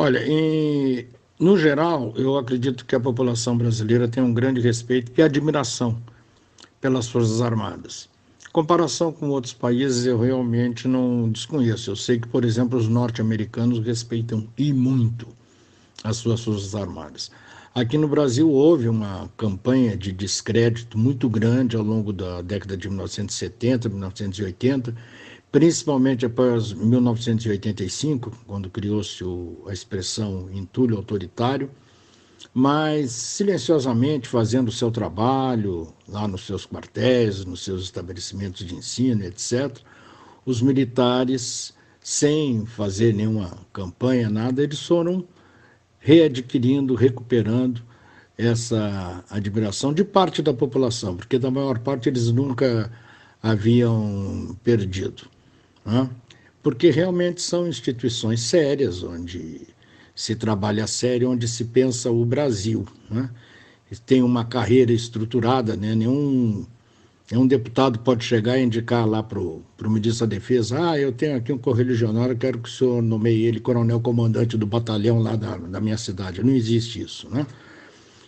Olha, no geral, eu acredito que a população brasileira tem um grande respeito e admiração pelas Forças Armadas. Em comparação com outros países, eu realmente não desconheço. Eu sei que, por exemplo, os norte-americanos respeitam e muito as suas Forças Armadas. Aqui no Brasil houve uma campanha de descrédito muito grande ao longo da década de 1970, 1980, principalmente após 1985, quando criou-se a expressão entulho autoritário, mas silenciosamente fazendo o seu trabalho lá nos seus quartéis, nos seus estabelecimentos de ensino, etc. Os militares, sem fazer nenhuma campanha, nada, eles foram readquirindo, recuperando essa admiração de parte da população, porque da maior parte eles nunca haviam perdido, né? Porque realmente são instituições sérias, onde se trabalha a sério, onde se pensa o Brasil, né? Tem uma carreira estruturada, né? Nenhum deputado pode chegar e indicar lá para o ministro da Defesa: eu tenho aqui um correligionário, quero que o senhor nomeie ele coronel-comandante do batalhão lá da minha cidade. Não existe isso, né?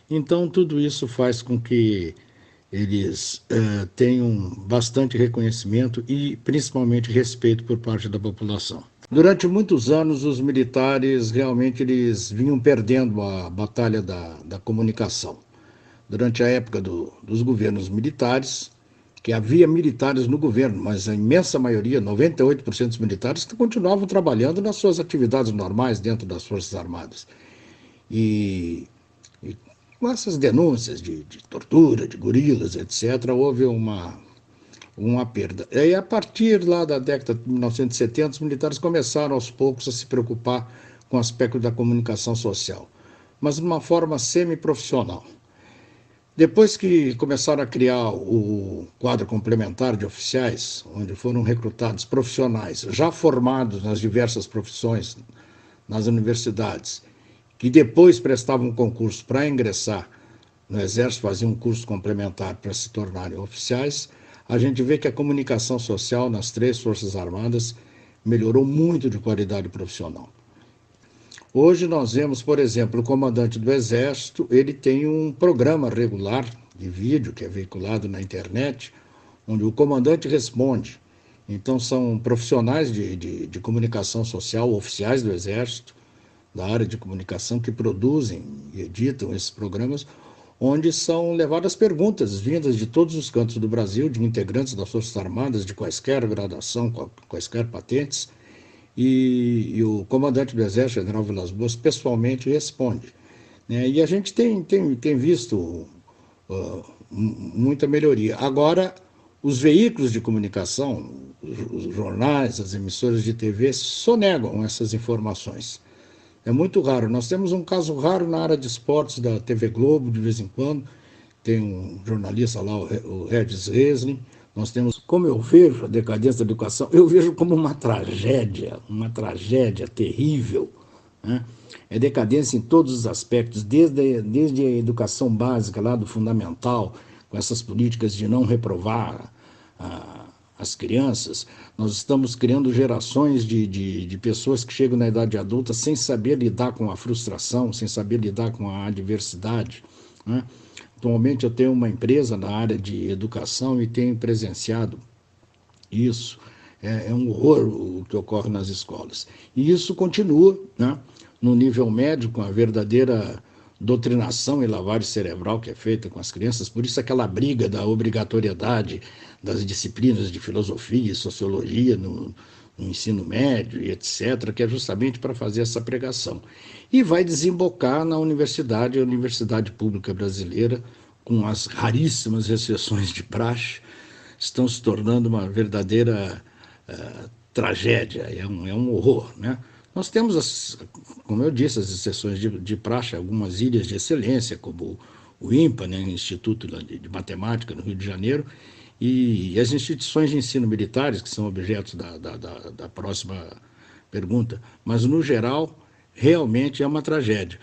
Então, tudo isso faz com que eles tenham bastante reconhecimento e, principalmente, respeito por parte da população. Durante muitos anos, os militares realmente eles vinham perdendo a batalha da comunicação. Durante a época dos governos militares, que havia militares no governo, mas a imensa maioria, 98% dos militares, continuavam trabalhando nas suas atividades normais dentro das Forças Armadas. E com essas denúncias de tortura, de gorilas, etc., houve uma perda. E a partir lá da década de 1970, os militares começaram aos poucos a se preocupar com o aspecto da comunicação social, mas de uma forma semi-profissional. Depois que começaram a criar o quadro complementar de oficiais, onde foram recrutados profissionais já formados nas diversas profissões nas universidades, que depois prestavam concurso para ingressar no Exército, faziam um curso complementar para se tornarem oficiais, a gente vê que a comunicação social nas três Forças Armadas melhorou muito de qualidade profissional. Hoje nós vemos, por exemplo, o comandante do Exército, ele tem um programa regular de vídeo que é veiculado na internet, onde o comandante responde. Então são profissionais de comunicação social, oficiais do Exército, da área de comunicação, que produzem e editam esses programas, onde são levadas perguntas vindas de todos os cantos do Brasil, de integrantes das Forças Armadas, de quaisquer graduação, quaisquer patentes, e o comandante do Exército, General Vilas Boas, pessoalmente responde, né? E a gente tem visto muita melhoria. Agora, os veículos de comunicação, os jornais, as emissoras de TV, sonegam essas informações. É muito raro. Nós temos um caso raro na área de esportes da TV Globo, de vez em quando. Tem um jornalista lá, o Regis Resling. Nós temos, como eu vejo a decadência da educação, eu vejo como uma tragédia terrível, né? É decadência em todos os aspectos, desde a educação básica, lá do fundamental, com essas políticas de não reprovar as crianças. Nós estamos criando gerações de pessoas que chegam na idade adulta sem saber lidar com a frustração, sem saber lidar com a adversidade, né? Atualmente eu tenho uma empresa na área de educação e tenho presenciado isso. É um horror o que ocorre nas escolas. E isso continua, né, no nível médio, com a verdadeira doutrinação e lavagem cerebral que é feita com as crianças. Por isso aquela briga da obrigatoriedade das disciplinas de filosofia e sociologia no ensino médio e etc., que é justamente para fazer essa pregação. E vai desembocar na universidade, a Universidade Pública Brasileira, com as raríssimas exceções de praxe, estão se tornando uma verdadeira tragédia, é um horror, né? Nós temos, como eu disse, as exceções de praxe, algumas ilhas de excelência, como o INPA, né, Instituto de Matemática, no Rio de Janeiro, e as instituições de ensino militares, que são objetos da próxima pergunta. Mas, no geral, realmente é uma tragédia.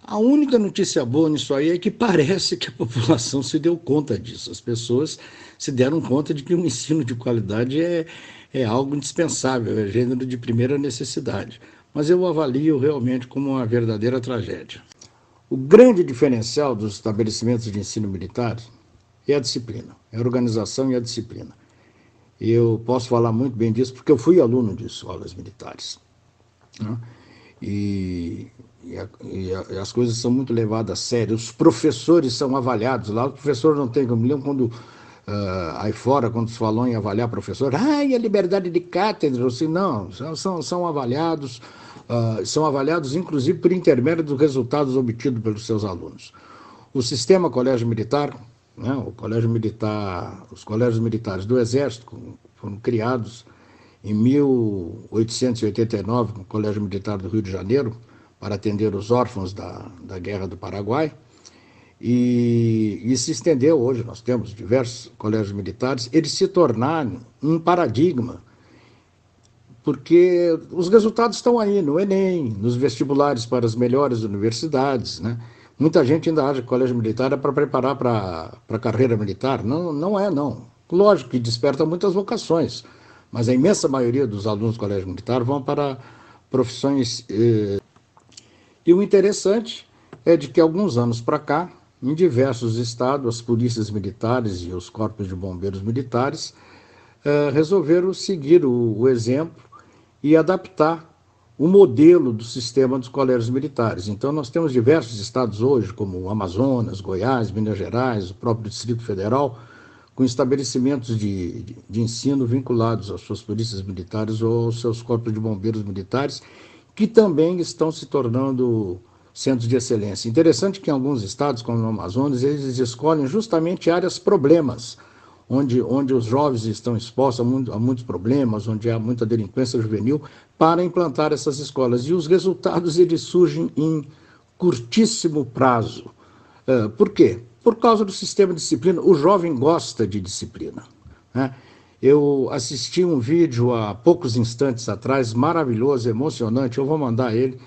A única notícia boa nisso aí é que parece que a população se deu conta disso. As pessoas se deram conta de que um ensino de qualidade é algo indispensável, é gênero de primeira necessidade. mas eu avalio realmente como uma verdadeira tragédia. O grande diferencial dos estabelecimentos de ensino militar é a disciplina, é a organização e a disciplina. Eu posso falar muito bem disso porque eu fui aluno de escolas militares, né? E as coisas são muito levadas a sério. Os professores são avaliados lá. O professor não tem, eu me lembro quando aí fora, quando se falou em avaliar professor, e a liberdade de cátedra, assim, não, são avaliados, são avaliados inclusive por intermédio dos resultados obtidos pelos seus alunos. O sistema colégio militar, né, o colégio militar, os colégios militares do Exército foram criados em 1889, no Colégio Militar do Rio de Janeiro, para atender os órfãos da Guerra do Paraguai, e se estendeu hoje, nós temos diversos colégios militares, eles se tornaram um paradigma, porque os resultados estão aí no Enem, nos vestibulares para as melhores universidades, né? Muita gente ainda acha que o colégio militar é para preparar para a carreira militar. Não, não é, não. Lógico que desperta muitas vocações, mas a imensa maioria dos alunos do colégio militar vão para profissões. E o interessante é de que, alguns anos para cá, em diversos estados, as polícias militares e os corpos de bombeiros militares resolveram seguir o exemplo e adaptar o modelo do sistema dos colégios militares. Então, nós temos diversos estados hoje, como o Amazonas, Goiás, Minas Gerais, o próprio Distrito Federal, com estabelecimentos de ensino vinculados às suas polícias militares ou aos seus corpos de bombeiros militares, que também estão se tornando centros de excelência. Interessante que em alguns estados, como no Amazonas, eles escolhem justamente áreas problemas, onde os jovens estão expostos a muitos problemas, onde há muita delinquência juvenil, para implantar essas escolas. E os resultados eles surgem em curtíssimo prazo. Por quê? Por causa do sistema de disciplina. O jovem gosta de disciplina, né? Eu assisti um vídeo há poucos instantes atrás, maravilhoso, emocionante, eu vou mandar ele,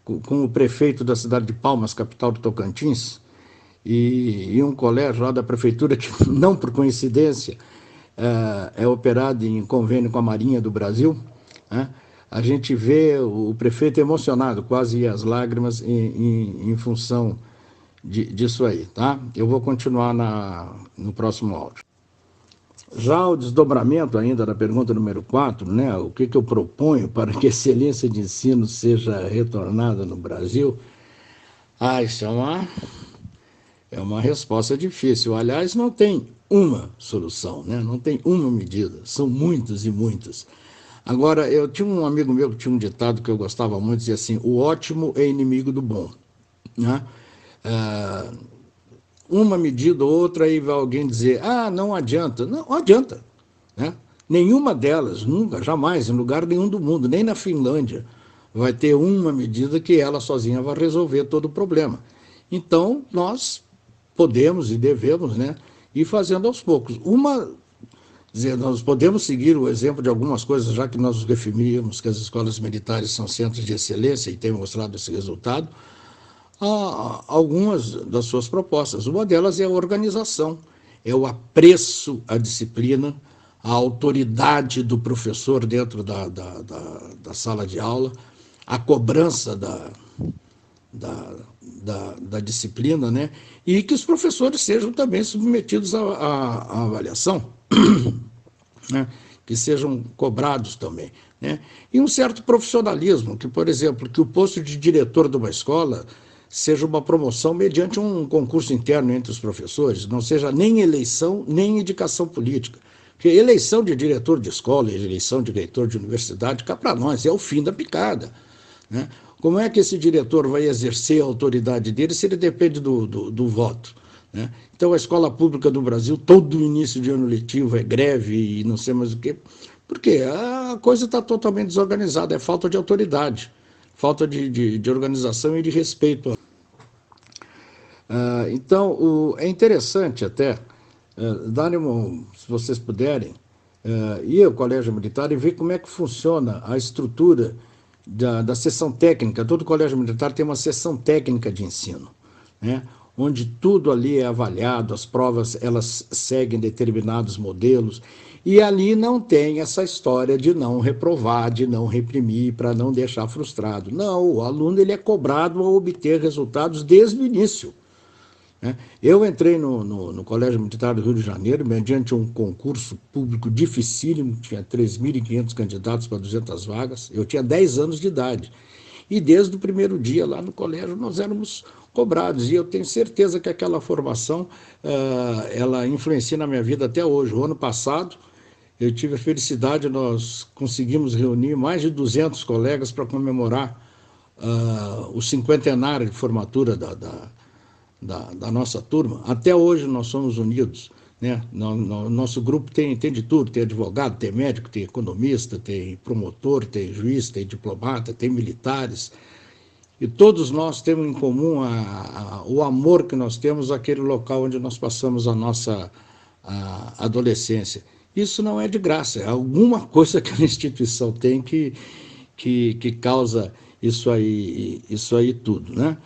com o prefeito da cidade de Palmas, capital do Tocantins, e um colégio lá da prefeitura que, não por coincidência, é operado em convênio com a Marinha do Brasil, né? A gente vê o prefeito emocionado, quase ia às lágrimas em função disso aí, tá? Eu vou continuar no próximo áudio. Já o desdobramento ainda da pergunta número 4, né? O que eu proponho para que a excelência de ensino seja retornada no Brasil? Isso é uma resposta difícil. Aliás, não tem uma solução, né? Não tem uma medida, são muitas e muitas. Agora, eu tinha um amigo meu que tinha um ditado que eu gostava muito, dizia assim: o ótimo é inimigo do bom, né? Uma medida ou outra, aí vai alguém dizer, não adianta. Não adianta, né? Nenhuma delas, nunca, jamais, em lugar nenhum do mundo, nem na Finlândia, vai ter uma medida que ela sozinha vai resolver todo o problema. Então, nós podemos e devemos, né, ir fazendo aos poucos. Nós podemos seguir o exemplo de algumas coisas, já que nós referimos que as escolas militares são centros de excelência e têm mostrado esse resultado, algumas das suas propostas. Uma delas é a organização, é o apreço à disciplina, a autoridade do professor dentro da sala de aula, a cobrança da disciplina, né? E que os professores sejam também submetidos à avaliação, né? Que sejam cobrados também, né? E um certo profissionalismo, que, por exemplo, que o posto de diretor de uma escola seja uma promoção mediante um concurso interno entre os professores, não seja nem eleição, nem indicação política. Porque eleição de diretor de escola e eleição de reitor de universidade, cá para nós, é o fim da picada, né? Como é que esse diretor vai exercer a autoridade dele se ele depende do voto, né? Então, a escola pública do Brasil, todo início de ano letivo é greve e não sei mais o quê, porque a coisa está totalmente desorganizada, é falta de autoridade, falta de organização e de respeito. Então, é interessante até, se vocês puderem, ir ao Colégio Militar e ver como é que funciona a estrutura da seção técnica. Todo colégio militar tem uma seção técnica de ensino, né? Onde tudo ali é avaliado, as provas elas seguem determinados modelos, E ali não tem essa história de não reprovar, de não reprimir, para não deixar frustrado. Não, o aluno ele é cobrado a obter resultados desde o início, né? Eu entrei no Colégio Militar do Rio de Janeiro, mediante um concurso público dificílimo, tinha 3.500 candidatos para 200 vagas, eu tinha 10 anos de idade. E desde o primeiro dia lá no colégio nós éramos cobrados, e eu tenho certeza que aquela formação, ela influencia na minha vida até hoje. O ano passado, eu tive a felicidade, nós conseguimos reunir mais de 200 colegas para comemorar o cinquentenário de formatura da nossa turma. Até hoje nós somos unidos, né? Nosso grupo tem de tudo, tem advogado, tem médico, tem economista, tem promotor, tem juiz, tem diplomata, tem militares, e todos nós temos em comum o amor que nós temos àquele local onde nós passamos a nossa adolescência. Isso não é de graça, é alguma coisa que a instituição tem que causa isso aí tudo, né?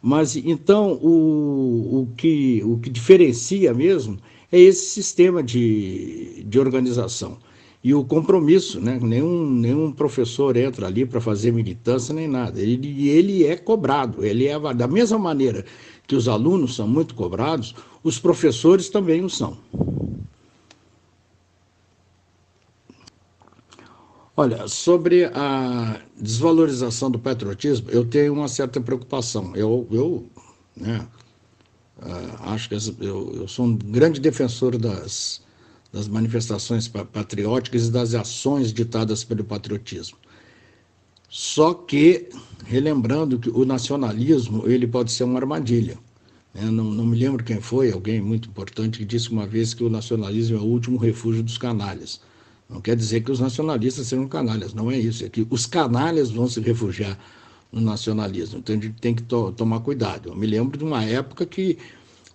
Mas então o que diferencia mesmo é esse sistema de organização e o compromisso, né? Nenhum professor entra ali para fazer militância nem nada. Ele é cobrado, ele é da mesma maneira que os alunos são muito cobrados, os professores também o são. Olha, sobre a desvalorização do patriotismo, eu tenho uma certa preocupação. Né, acho que eu sou um grande defensor das manifestações patrióticas e das ações ditadas pelo patriotismo. Só que, relembrando que o nacionalismo ele pode ser uma armadilha. Né? Não me lembro quem foi, alguém muito importante, que disse uma vez que o nacionalismo é o último refúgio dos canalhas. Não quer dizer que os nacionalistas sejam canalhas, não é isso. É que os canalhas vão se refugiar no nacionalismo. Então a gente tem que tomar cuidado. Eu me lembro de uma época que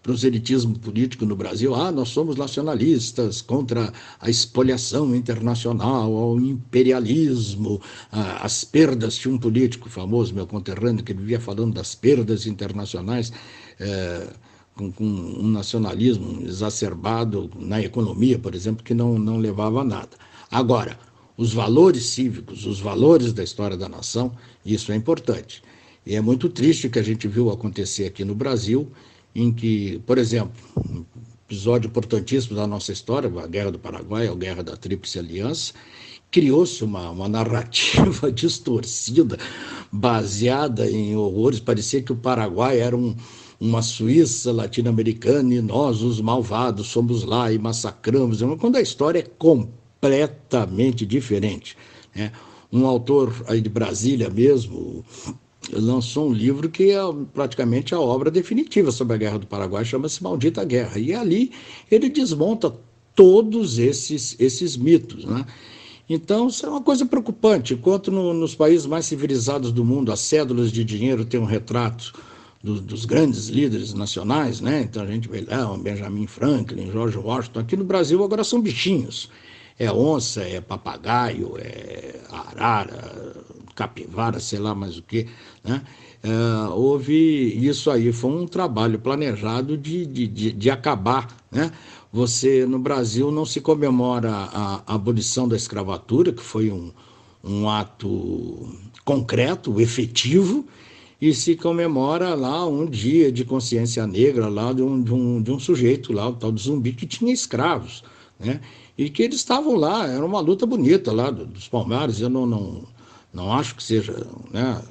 proselitismo político no Brasil, nós somos nacionalistas contra a espoliação internacional, ao imperialismo, as perdas. Tinha um político famoso, meu conterrâneo, que vivia falando das perdas internacionais, com um nacionalismo exacerbado na economia, por exemplo, que não levava a nada. Agora, os valores cívicos, os valores da história da nação, isso é importante. E é muito triste o que a gente viu acontecer aqui no Brasil, em que, por exemplo, um episódio importantíssimo da nossa história, a Guerra do Paraguai, a Guerra da Tríplice Aliança, criou-se uma narrativa distorcida, baseada em horrores. Parecia que o Paraguai era uma Suíça latino-americana e nós, os malvados, somos lá e massacramos, quando a história é completamente diferente, né? Um autor aí de Brasília mesmo lançou um livro que é praticamente a obra definitiva sobre a Guerra do Paraguai, chama-se Maldita Guerra, e ali ele desmonta todos esses mitos, né? Então, isso é uma coisa preocupante. Enquanto nos países mais civilizados do mundo, as cédulas de dinheiro têm um retrato dos grandes líderes nacionais, né? Então a gente vê lá Benjamin Franklin, George Washington. Aqui no Brasil agora são bichinhos. É onça, é papagaio, é arara, capivara, sei lá mais o que, né? Houve isso aí, foi um trabalho planejado de acabar, né? No Brasil não se comemora a abolição da escravatura, que foi um ato concreto, efetivo, e se comemora lá um dia de consciência negra lá de um sujeito lá, o tal de Zumbi, que tinha escravos, né? E que eles estavam lá, era uma luta bonita lá dos Palmares. Eu não acho que seja, né,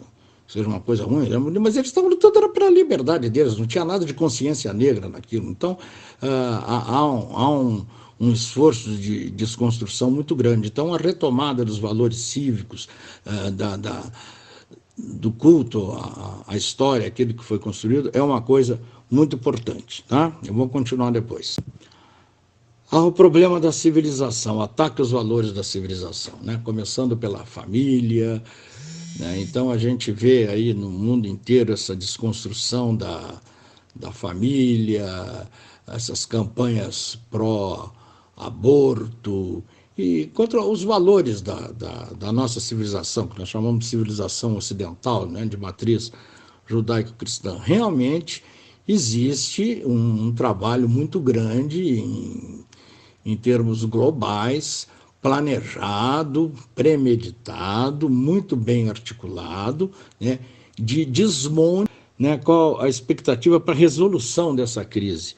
seja uma coisa ruim, mas eles estavam lutando pela liberdade deles, não tinha nada de consciência negra naquilo. Então há um esforço de desconstrução muito grande. Então a retomada dos valores cívicos, do culto à história, aquilo que foi construído, é uma coisa muito importante, tá? Eu vou continuar depois. Há o problema da civilização, ataque aos valores da civilização, né? Começando pela família, né? Então a gente vê aí no mundo inteiro essa desconstrução da família, essas campanhas pró-aborto, e contra os valores da nossa civilização, que nós chamamos de civilização ocidental, né, de matriz judaico-cristã. Realmente existe um trabalho muito grande em em termos globais, planejado, premeditado, muito bem articulado, né, de desmonte, né, qual a expectativa para a resolução dessa crise.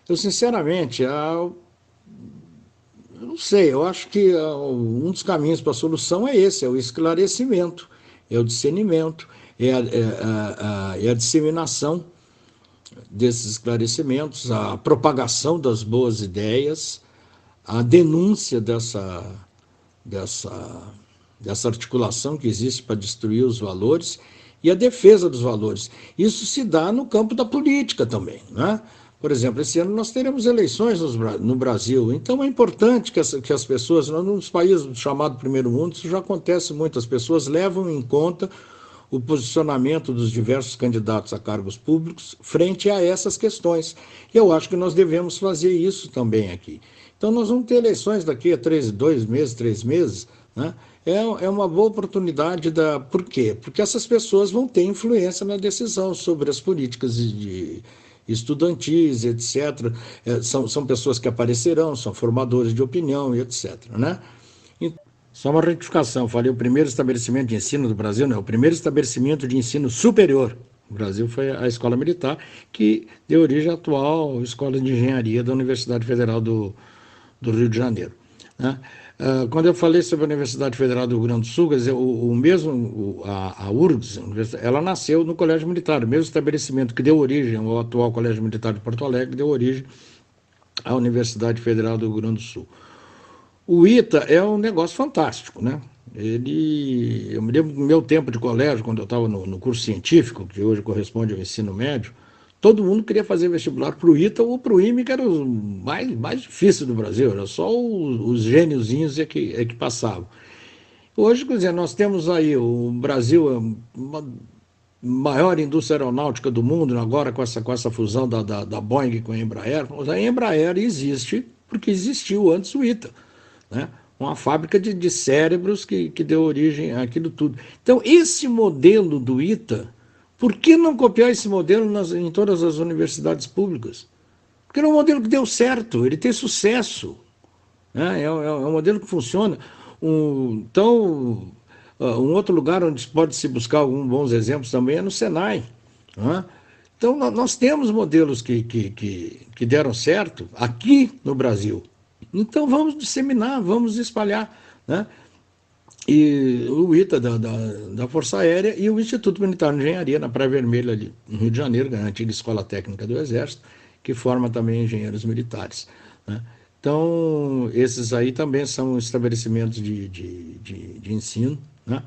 Eu, sinceramente, eu não sei, eu acho que um dos caminhos para a solução é esse, é o esclarecimento, é o discernimento, é a disseminação desses esclarecimentos, a propagação das boas ideias, a denúncia dessa, dessa articulação que existe para destruir os valores e a defesa dos valores. Isso se dá no campo da política também, né? Por exemplo, esse ano nós teremos eleições no Brasil, então é importante que as pessoas, nos países chamados primeiro mundo, isso já acontece muito, as pessoas levam em conta o posicionamento dos diversos candidatos a cargos públicos frente a essas questões. E eu acho que nós devemos fazer isso também aqui. Então nós vamos ter eleições daqui a 2 meses, 3 meses, né? É uma boa oportunidade. Por quê? Porque essas pessoas vão ter influência na decisão sobre as políticas de estudantis, etc. São pessoas que aparecerão, são formadores de opinião, etc. Né? Só uma retificação, falei o primeiro estabelecimento de ensino do Brasil, não, o primeiro estabelecimento de ensino superior do Brasil foi a Escola Militar, que deu origem à atual Escola de Engenharia da Universidade Federal do Rio de Janeiro. Né? Quando eu falei sobre a Universidade Federal do Rio Grande do Sul, quer dizer, a URGS, ela nasceu no Colégio Militar, o mesmo estabelecimento que deu origem ao atual Colégio Militar de Porto Alegre, deu origem à Universidade Federal do Rio Grande do Sul. O ITA é um negócio fantástico, né? Eu me lembro do meu tempo de colégio, quando eu estava no curso científico, que hoje corresponde ao ensino médio, todo mundo queria fazer vestibular para o ITA ou para o IME, que era o mais difícil do Brasil, era só os gêniozinhos que passavam. Hoje, quer dizer, nós temos aí, o Brasil é uma maior indústria aeronáutica do mundo, agora com essa fusão da Boeing com a Embraer. A Embraer existe porque existiu antes o ITA, né? Uma fábrica de cérebros que deu origem àquilo tudo. Então, esse modelo do ITA, por que não copiar esse modelo em todas as universidades públicas? Porque é um modelo que deu certo, ele tem sucesso, né? É um modelo que funciona. Então, um outro lugar onde pode se buscar alguns bons exemplos também é no Senai, né? Então, nós temos modelos que deram certo aqui no Brasil. Então vamos disseminar, vamos espalhar, né? E o ITA da Força Aérea e o Instituto Militar de Engenharia, na Praia Vermelha, ali no Rio de Janeiro, a antiga Escola Técnica do Exército, que forma também engenheiros militares, né? Então, esses aí também são estabelecimentos de ensino, né?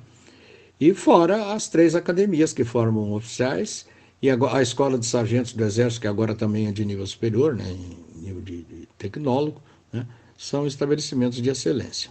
E fora as 3 academias que formam oficiais, e a Escola de Sargentos do Exército, que agora também é de nível superior, né, em nível de tecnólogo, né, são estabelecimentos de excelência.